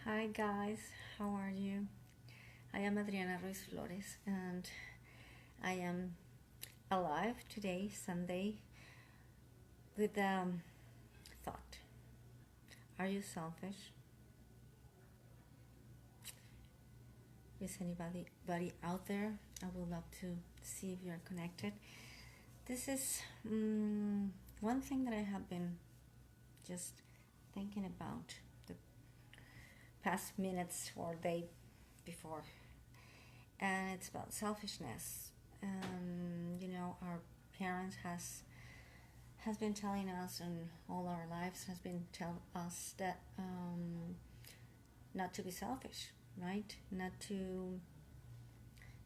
Hi guys, how are you? I am Adriana Ruiz Flores and I am alive today, Sunday, with thought. Are you selfish? Is anybody out there? I would love to see if you're connected. This is one thing that I have been just thinking about the past minutes or day before, and it's about selfishness. Our parents has been telling us, and all our lives has been tell us that not to be selfish, right? Not to.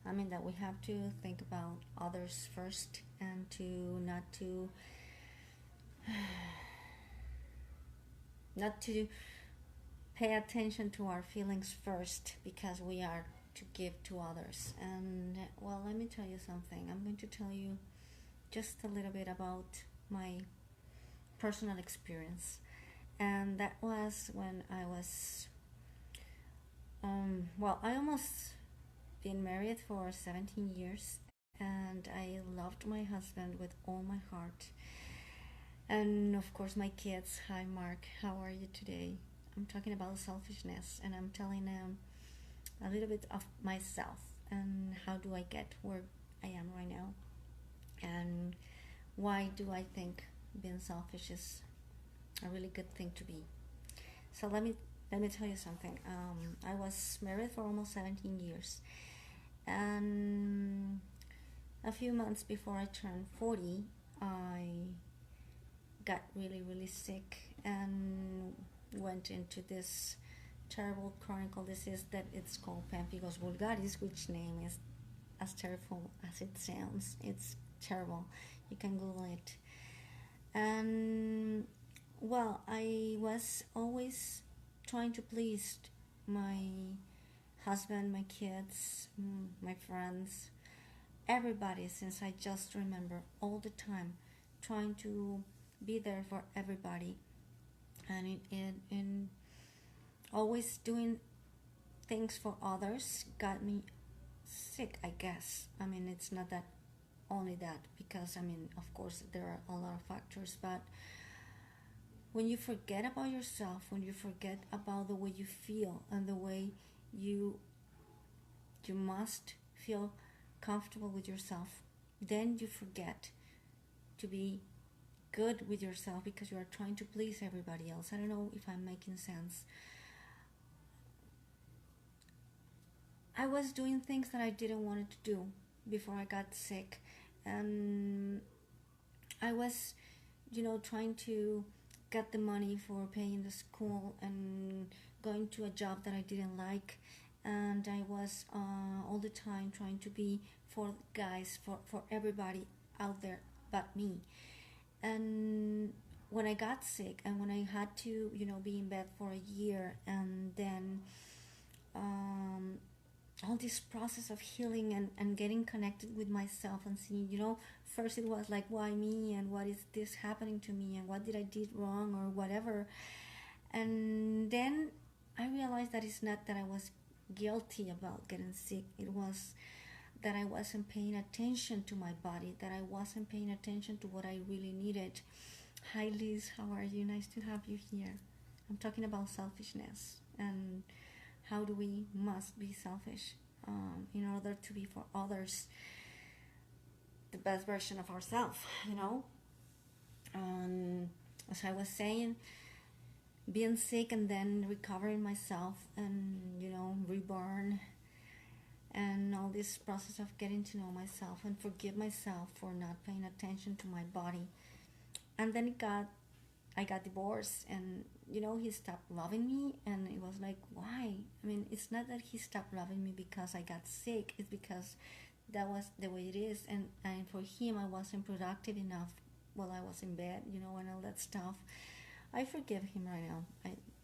I mean that we have to think about others first, and to not to not to pay attention to our feelings first because we are to give to others. And well, let me tell you something. I'm going to tell you just a little bit about my personal experience, and that was when I was I almost been married for 17 years, and I loved my husband with all my heart, and of course my kids. Hi Mark, how are you today? I'm talking about selfishness, and I'm telling them a little bit of myself and how do I get where I am right now, and why do I think being selfish is a really good thing to be. So let me tell you something. I was married for almost 17 years, and a few months before I turned 40, I got really really sick and went into this terrible chronic disease that it's called pemphigus vulgaris, which name is as terrible as it sounds. It's terrible. You can Google it. And well, I was always trying to please my husband, my kids, my friends, everybody, since I just remember all the time trying to be there for everybody, and in always doing things for others got me sick, I guess. I mean, it's not that only that, because I mean, of course, there are a lot of factors, but when you forget about yourself, when you forget about the way you feel and the way you you must feel comfortable with yourself, then you forget to be good with yourself because you are trying to please everybody else. I don't know if I'm making sense. I was doing things that I didn't want to do before I got sick, and I was, trying to get the money for paying the school and going to a job that I didn't like, and I was all the time trying to be for guys, for everybody out there but me. And when I got sick and when I had to, be in bed for a year, and then um, all this process of healing and getting connected with myself and seeing, first it was like, why me, and what is this happening to me, and what did I did wrong or whatever. And then I realized that it's not that I was guilty about getting sick. It was that I wasn't paying attention to my body, that I wasn't paying attention to what I really needed. Hi Liz, how are you? Nice to have you here. I'm talking about selfishness and how do we must be selfish in order to be for others the best version of ourselves. As I was saying, being sick and then recovering myself, and reborn, and all this process of getting to know myself and forgive myself for not paying attention to my body. And then I got divorced, and he stopped loving me, and it was like, why? I mean, it's not that he stopped loving me because I got sick. It's because that was the way it is, and for him I wasn't productive enough while I was in bed, and all that stuff. I forgive him right now.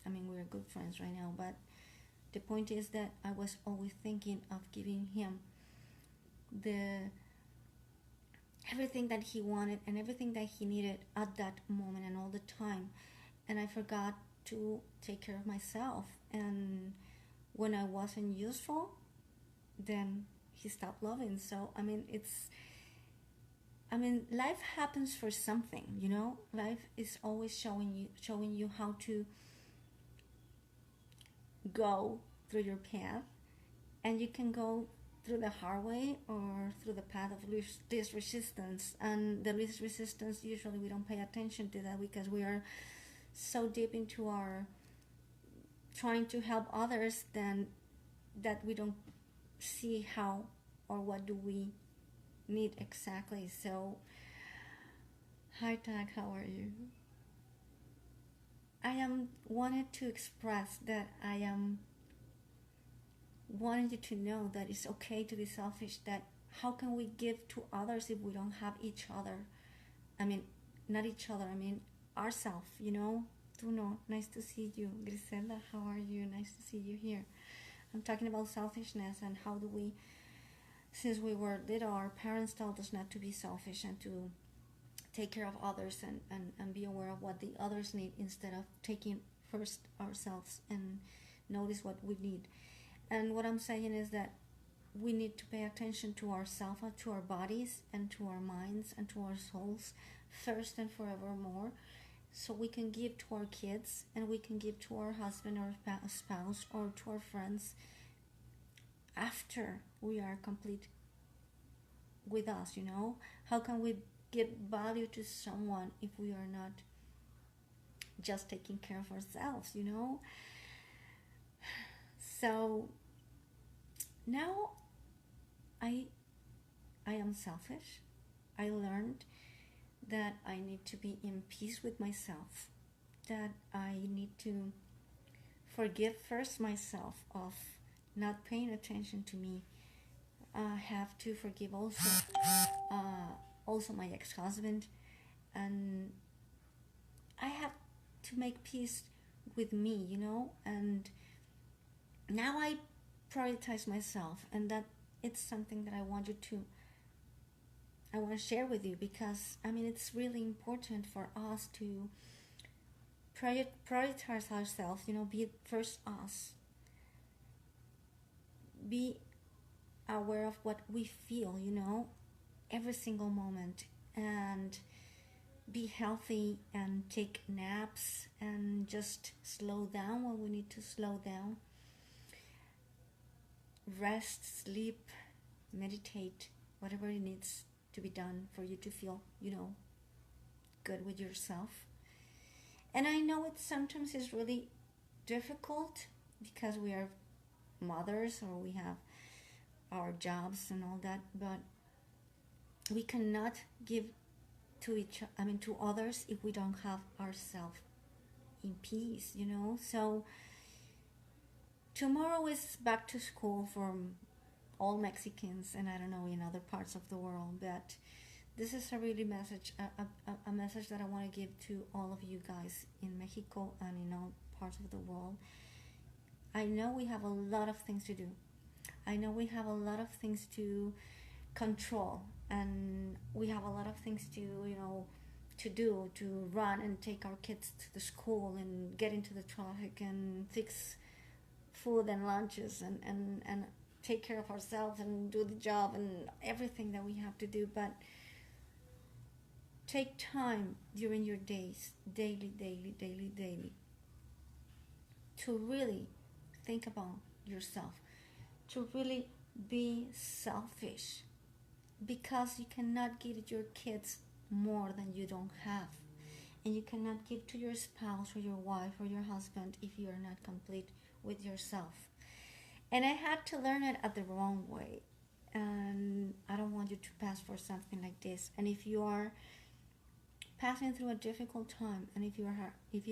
I mean, we're good friends right now, but the point is that I was always thinking of giving him the everything that he wanted and everything that he needed at that moment and all the time, and I forgot to take care of myself. And when I wasn't useful, then he stopped loving. So life happens for something, you know. Life is always showing you how to go through your path, and you can go through the hard way or through the path of least resistance. And the least resistance, usually we don't pay attention to that because we are so deep into our trying to help others then that we don't see how or what do we need exactly. So hi Tag, how are you? I am wanted to express that I am wanting you to know that it's okay to be selfish, that how can we give to others if we don't have each other? I mean, not each other, I mean ourselves, you know. Bruno, nice to see you. Griselda, how are you? Nice to see you here. I'm talking about selfishness and how do we, since we were little, our parents told us not to be selfish and to take care of others, and be aware of what the others need instead of taking first ourselves and notice what we need. And what I'm saying is that we need to pay attention to ourselves, to our bodies, and to our minds, and to our souls first and forevermore, so we can give to our kids, and we can give to our husband or spouse or to our friends after we are complete with us, you know. How can we give value to someone if we are not just taking care of ourselves, you know? So now I I am selfish. I learned that I need to be in peace with myself, that I need to forgive first myself of not paying attention to me. I have to forgive also my ex-husband, and I have to make peace with me, you know. And now I prioritize myself, and that it's something that I want to share with you, because it's really important for us to prioritize ourselves, you know. Be first us, be aware of what we feel, you know, every single moment, and be healthy and take naps and just slow down when we need to slow down, rest, sleep, meditate, whatever it needs to be done for you to feel, you know, good with yourself. And I know it sometimes is really difficult because we are mothers or we have our jobs and all that, but we cannot give to others if we don't have ourselves in peace, you know. So tomorrow is back to school for all Mexicans, and I don't know in other parts of the world, but this is a really a message that I want to give to all of you guys in Mexico and in all parts of the world. I know we have a lot of things to do. I know we have a lot of things to control, and we have a lot of things to, you know, to do, to run and take our kids to the school and get into the traffic and fix food and lunches and take care of ourselves and do the job and everything that we have to do. But take time during your days, daily, to really think about yourself, to really be selfish, because you cannot give your kids more than you don't have, and you cannot give to your spouse or your wife or your husband if you are not complete with yourself. And I had to learn it at the wrong way, and I don't want you to pass for something like this. And if you are passing through a difficult time, and if you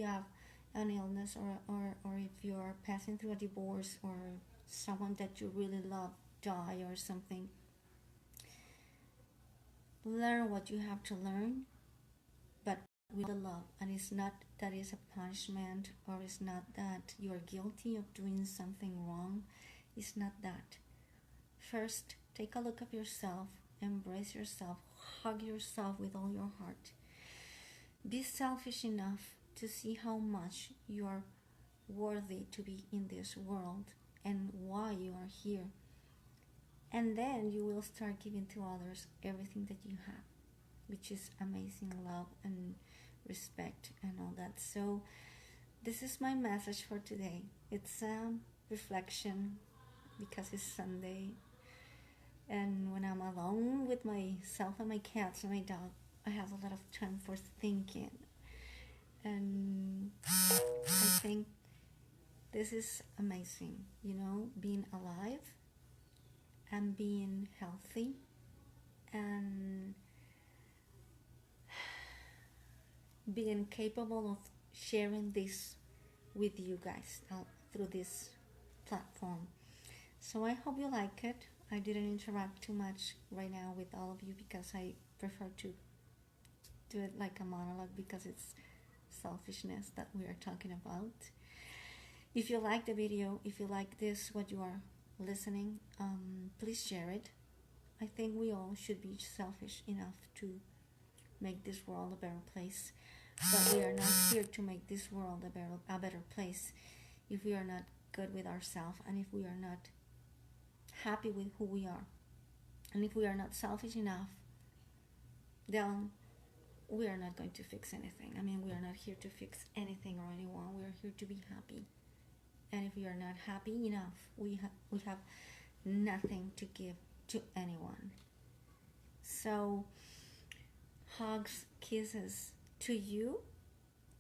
have an illness, or if you are passing through a divorce, or someone that you really love die or something, learn what you have to learn, but with love. And it's not that it's a punishment, or it's not that you are guilty of doing something wrong. It's not that. First, take a look at yourself, embrace yourself, hug yourself with all your heart. Be selfish enough to see how much you are worthy to be in this world and why you are here. And then you will start giving to others everything that you have, which is amazing love and respect and all that. So this is my message for today. It's a reflection because it's Sunday, and when I'm alone with myself and my cats and my dog, I have a lot of time for thinking. And I think this is amazing, being alive and being healthy and being capable of sharing this with you guys through this platform. So I hope you like it. I didn't interact too much right now with all of you because I prefer to do it like a monologue because it's selfishness that we are talking about. If you like the video, if you like this, what you are listening, please share it. I think we all should be selfish enough to make this world a better place. But we are not here to make this world a better place if we are not good with ourselves and if we are not happy with who we are. And if we are not selfish enough, then we are not going to fix anything. I mean, we are not here to fix anything or anyone. We are here to be happy. And if we are not happy enough, we have nothing to give to anyone. So, hugs, kisses to you.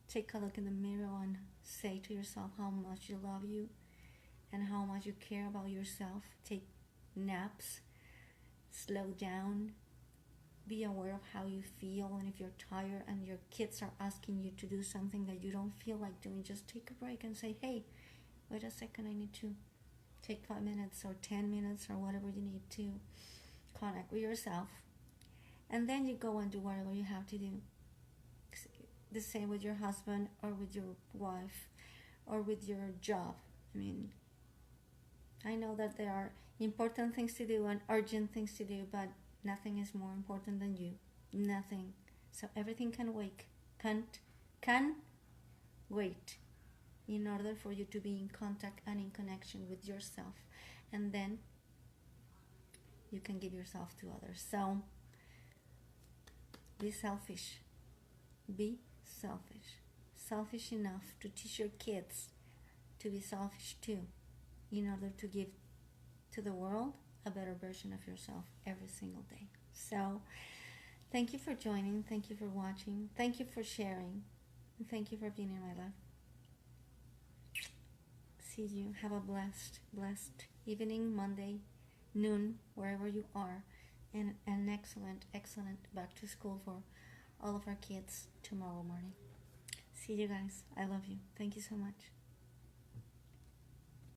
Take a look in the mirror and say to yourself how much you love you and how much you care about yourself. Take naps, slow down, be aware of how you feel, and if you're tired and your kids are asking you to do something that you don't feel like doing, just take a break and say, hey, wait a second, I need to take 5 minutes or 10 minutes or whatever you need to connect with yourself. And then you go and do whatever you have to do. The same with your husband or with your wife or with your job. I mean, I know that there are important things to do and urgent things to do, but nothing is more important than you. Nothing. So everything can wait. Can wait in order for you to be in contact and in connection with yourself. And then you can give yourself to others. So be selfish. Be selfish. Selfish enough to teach your kids to be selfish too, in order to give to the world a better version of yourself every single day. So thank you for joining. Thank you for watching. Thank you for sharing. And thank you for being in my life. See you. Have a blessed evening, Monday, noon, wherever you are. And an excellent back to school for all of our kids tomorrow morning. See you guys. I love you. Thank you so much.